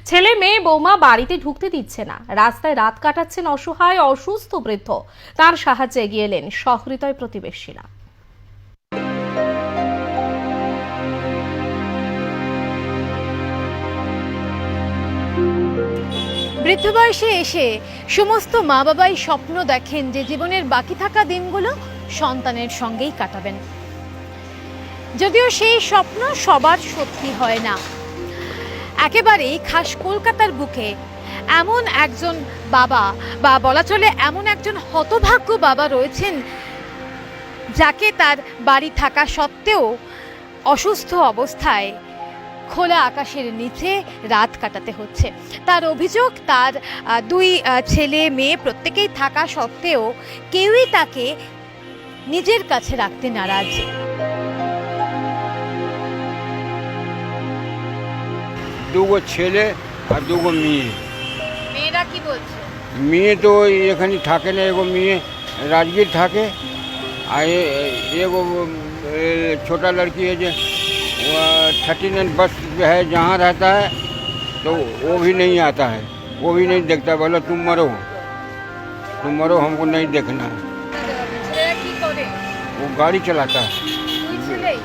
ছেলে মেয়ে বৌমা বাড়িতে ঢুকতে দিচ্ছে না, রাস্তায় রাত কাটাচ্ছেন অসহায় অসুস্থ বৃদ্ধ। তার সাহায্যে এগিয়ে এলেন সহৃদয় প্রতিবেশীরা। বৃদ্ধ বয়সে এসে সমস্ত মা বাবাই স্বপ্ন দেখেন যে জীবনের বাকি থাকা দিনগুলো সন্তানের সঙ্গেই কাটাবেন। যদিও সেই স্বপ্ন সবার সত্যি হয় না। একেবারেই খাস কলকাতার বুকে এমন একজন বাবা, বা বলা চলে এমন একজন হতভাগ্য বাবা রয়েছেন, যাকে তার বাড়ি থাকা সত্ত্বেও অসুস্থ অবস্থায় খোলা আকাশের নিচে রাত কাটাতে হচ্ছে। তার অভিযোগ, তার দুই ছেলে মেয়ে প্রত্যেকেই থাকা সত্ত্বেও কেউই তাকে নিজের কাছে রাখতে নারাজ। দুগো ছেলে আর দুগো মেয়ে। মেয়েরা কি বলছে? মেয়ে তো এখানে থাকে না, एगो मेये राजगीर থাকে, আর एगो छोटा लड़की है जो 39 बस है जहाँ रहता है, तो वो भी नहीं आता है, वो भी नहीं देखता, बोला तुम मरो हमको नहीं देखना है। वो गाड़ी चलाता है।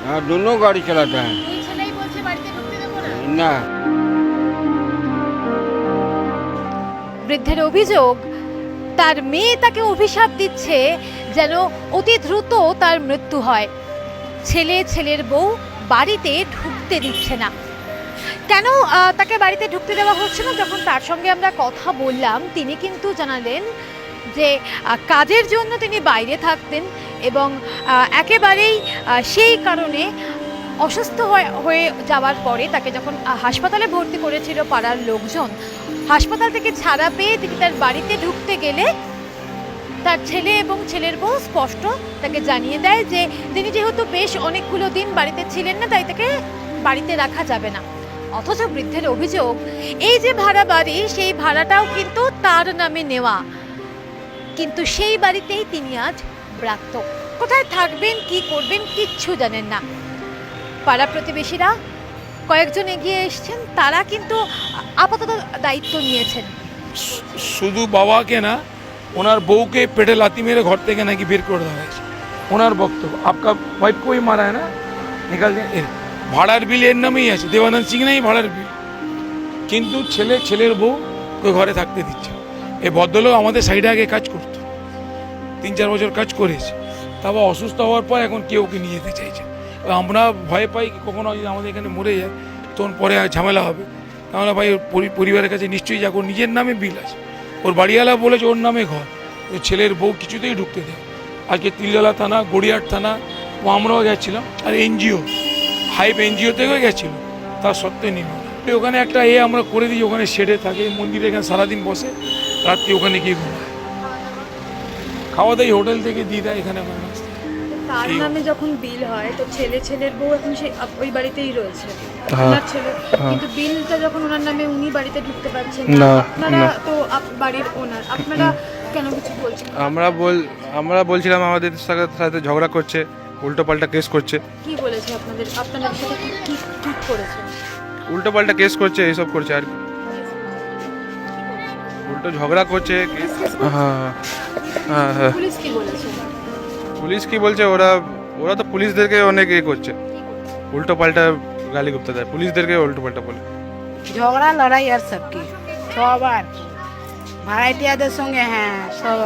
हाँ, दोनों गाड़ी चलाता है ना। বৃদ্ধের অভিযোগ, তার মেয়ে তাকে অভিশাপ দিচ্ছে যেন অতি দ্রুত তার মৃত্যু হয়। ছেলের বউ বাড়িতে ঢুকতে দিচ্ছে না। কেন তাকে বাড়িতে ঢুকতে দেওয়া হচ্ছে না? যখন তার সঙ্গে আমরা কথা বললাম, তিনি কিন্তু জানালেন যে কাজের জন্য তিনি বাইরে থাকতেন এবং একেবারেই সেই কারণে অসুস্থ হয়ে যাওয়ার পরে তাকে যখন হাসপাতালে ভর্তি করেছিল পাড়ার লোকজন, হাসপাতাল থেকে ছাড়া পেয়ে তিনি তার বাড়িতে ঢুকতে গেলে তার ছেলে এবং ছেলের বউ স্পষ্ট তাকে জানিয়ে দেয় যে তিনি যেহেতু বেশ অনেকগুলো দিন বাড়িতে ছিলেন না, তাই তাকে বাড়িতে রাখা যাবে না। অথচ বৃদ্ধের অভিযোগ, এই যে ভাড়া বাড়ি, সেই ভাড়াটাও কিন্তু তার নামে নেওয়া, কিন্তু সেই বাড়িতেই তিনি আজ ব্রাত্য। কোথায় থাকবেন, কি করবেন, কিচ্ছু জানেন না। পাড়া প্রতিবেশীরা কয়েকজন এগিয়ে এসছেন, তারা কিন্তু আপাতত দায়িত্ব নিয়েছেন। শুধু বাবাকে না, ওনার বউকে পেটে লাথি মেরে ঘর থেকে নাকি বের করে দেওয়া হয়েছে। ওনার বক্তব্য, আপকা ওয়াইফ কোই মারা है ना, निकाल दें। ভাড়ার বিল এর নামেই আছে, দেবানন্দ সিং নেই ভাড়ার বিল, কিন্তু ছেলের বউ ওই ঘরে থাকতে দিচ্ছে। এই ভদ্রলোক আমাদের সাইডে আগে কাজ করতো, 3-4 বছর কাজ করেছে, তারপর অসুস্থ হওয়ার পর এখন কেউ ওকে নিয়ে যেতে চাইছে। আমরা ভয় পাই কখনো যদি আমাদের এখানে মরে যায় তখন পরে ঝামেলা হবে। তাহলে ভাই পরিবারের কাছে নিশ্চয়ই যাক, ওর নিজের নামে বিল আছে, ওর বাড়িওয়ালা বলেছে ওর নামে ঘর, ছেলের বউ কিছুতেই ঢুকতে দেয়। আজকে তিলতলা থানা, গড়িয়াহাট থানা, ও আমরাও গেছিলাম, আর এনজিও হাইপ এনজিও থেকেও গেছিলো, তার সত্ত্বেও নিল। ওখানে একটা আমরা করে দিই, ওখানে শেডে থাকে, মন্দিরে এখানে সারাদিন বসে, রাত্রি ওখানে গিয়ে ঘুমায়। খাওয়া দাওয়া হোটেল থেকে দিয়ে দেয় এখানে। তার নামে যখন বিল হয় তো ছেলের বউ এখন সেই ওই বাড়িতেই রয়েছে, ওনার ছেলে, কিন্তু বিলটা যখন ওনার নামে, উনি বাড়িতে ঢুকতে পারছেন না। আপনারা তো বাড়ির ওনার, আপনারা কেন কিছু বলছেন? আমরা বলছিলাম আমাদের সাথে ঝগড়া করছে, উল্টো পাল্টা কেস করছে। কি বলেছে আপনাদের সাথে কি ঠিক করেছে? উল্টো পাল্টা কেস করছে, এইসব করছে আর কি, উল্টো ঝগড়া করছে। হ্যাঁ, পুলিশ কি বলেছে? পুলিশ কি বলছে, ওরা তো পুলিশদেরকে অনেক করছে, উল্টো পাল্টা গালি গুপ্তা দেয়, পুলিশদেরকে উল্টো পাল্টা বলে। ঝগড়া লড়াই আর সব কি, সবার ভাড়াটিয়াদের সঙ্গে। হ্যাঁ, সব।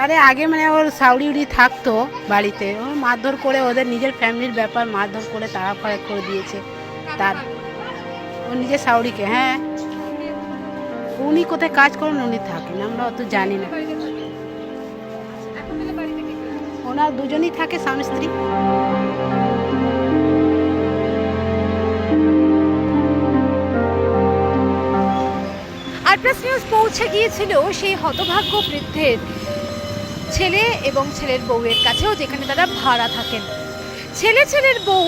আরে আগে মানে ওর সাউরি উড়ি থাকতো বাড়িতে, ও মারধর করে, ওদের নিজের ফ্যামিলির ব্যাপার, মারধর করে তাড়া ফাড়া করে দিয়েছে তার ওর নিজের সাউরিকে। হ্যাঁ, উনি কোথায় কাজ করেন, উনি থাকেন, আমরা অত জানি না। ওনার দুজনই থাকে, স্বামী স্ত্রী। আরপ্রেস নিউজ পৌঁছে গিয়েছিল সেই হতভাগ্য বৃদ্ধের ছেলে এবং ছেলের বউয়ের কাছেও, যেখানে তারা ভাড়া থাকেন। ছেলের বউ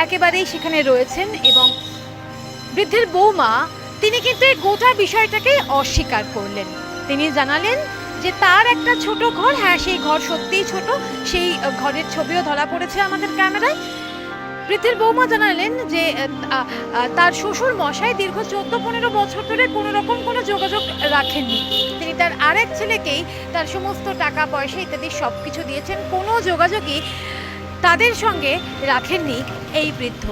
একেবারেই সেখানে রয়েছেন এবং বৃদ্ধের বৌমা, তিনি কিন্তু এই গোটা বিষয়টাকে অস্বীকার করলেন। তিনি জানালেন যে তার একটা ছোট ঘর, হ্যাঁ সেই ঘর সত্যিই ছোট, সেই ঘরের ছবিও ধরা পড়েছে আমাদের ক্যামেরায়, বৃদ্ধের বৌমা জানালেন যে তার শ্বশুর মশাই দীর্ঘ 14-15 বছর ধরে কোনো রকম কোনো যোগাযোগ রাখেননি। তিনি তার আরেক ছেলেকেই তার সমস্ত টাকা পয়সা ইত্যাদি সব কিছু দিয়েছেন, কোনো যোগাযোগই তাদের সঙ্গে রাখেননি এই বৃদ্ধ।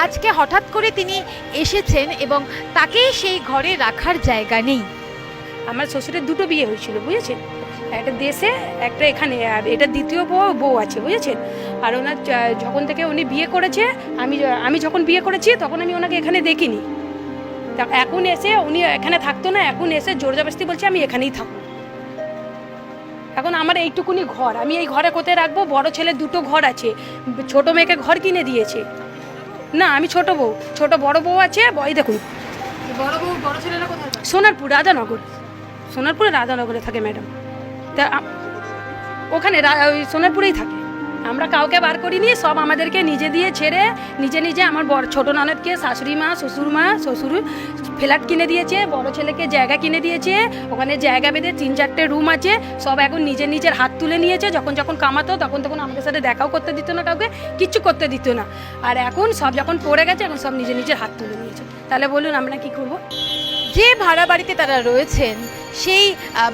আজকে হঠাৎ করে তিনি এসেছেন এবং তাকেই সেই ঘরে রাখার জায়গা নেই। আমার শ্বশুরের দুটো বিয়ে হয়েছিল, বুঝেছেন, একটা দেশে একটা এখানে, আর এটা দ্বিতীয় বউ আছে, বুঝেছেন। আর ওনার যখন থেকে উনি বিয়ে করেছে, আমি যখন বিয়ে করেছি তখন আমি ওনাকে এখানে দেখিনি। তা এখন এসে উনি এখানে থাকতো না, এখন এসে জোর জবরদস্তি বলছে আমি এখানেই থাকবো। এখন আমার এইটুকুনি ঘর, আমি এই ঘরে কোথায় রাখবো? বড় ছেলে দুটো ঘর আছে, ছোট মেয়েকে ঘর কিনে দিয়েছে। না, আমি ছোট বউ, বড় বউ আছে, বই দেখুন। বড় ছেলেরা কোথায়? সোনারপুর সোনারপুরে রাধানগরে থাকে ম্যাডাম। তা ওখানে ওই সোনারপুরেই থাকে। আমরা কাউকে বার করিনি, সব আমাদেরকে নিজে দিয়ে ছেড়ে নিজে আমার ছোট ননদকে শাশুড়ি মা শ্বশুর ফ্ল্যাট কিনে দিয়েছে, বড় ছেলেকে জায়গা কিনে দিয়েছে, ওখানে জায়গা বেঁধে 3-4টে রুম আছে, সব এখন নিজের হাত তুলে নিয়েছে। যখন কামাতো তখন আমাদের সাথে দেখাও করতে দিত না, কাউকে কিচ্ছু করতে দিত না। আর এখন সব যখন পড়ে গেছে, এখন সব নিজের হাত তুলে নিয়েছে। তাহলে বলুন আমরা কি করবো? যে ভাড়া বাড়িতে তারা রয়েছেন সেই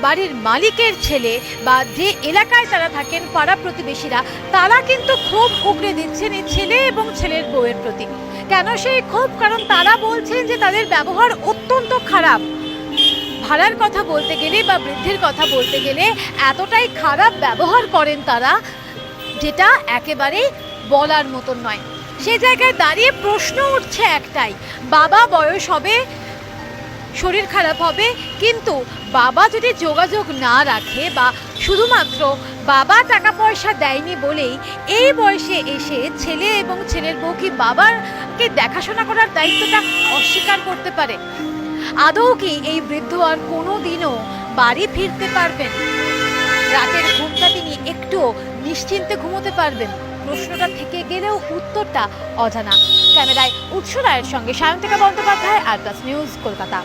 বাড়ির মালিকের ছেলে বা যে এলাকায় তারা থাকেন পাড়া প্রতিবেশীরা, তারা কিন্তু ক্ষোভ উগড়ে দিচ্ছেন এই ছেলে এবং ছেলের বউয়ের প্রতি। কেন সেই ক্ষোভ? কারণ তারা বলছেন যে তাদের ব্যবহার অত্যন্ত খারাপ। ভাড়ার কথা বলতে গেলে বা বৃদ্ধের কথা বলতে গেলে এতটাই খারাপ ব্যবহার করেন তারা, যেটা একেবারেই বলার মতন নয়। সেই জায়গায় দাঁড়িয়ে প্রশ্ন উঠছে একটাই, বাবা বয়স হবে, শরীর খারাপ হবে, কিন্তু বাবা যদি যোগাযোগ না রাখে বা শুধুমাত্র বাবা টাকা পয়সা দেয়নি বলেই এই বয়সে এসে ছেলে এবং ছেলের বউ কি বাবাকে দেখাশোনা করার দায়িত্বটা অস্বীকার করতে পারে? আদৌ কি এই বৃদ্ধ আর কোনো দিনও বাড়ি ফিরতে পারবেন? রাতের ঘুমটা তিনি একটু নিশ্চিন্তে ঘুমোতে পারবেন? প্রশ্নটা থেকে গেলেও উত্তরটা অজানা। ক্যামেরায় উৎস রায়ের সঙ্গে সায়ন্তিকা বন্দ্যোপাধ্যায়, আর প্লাস নিউজ, কলকাতা।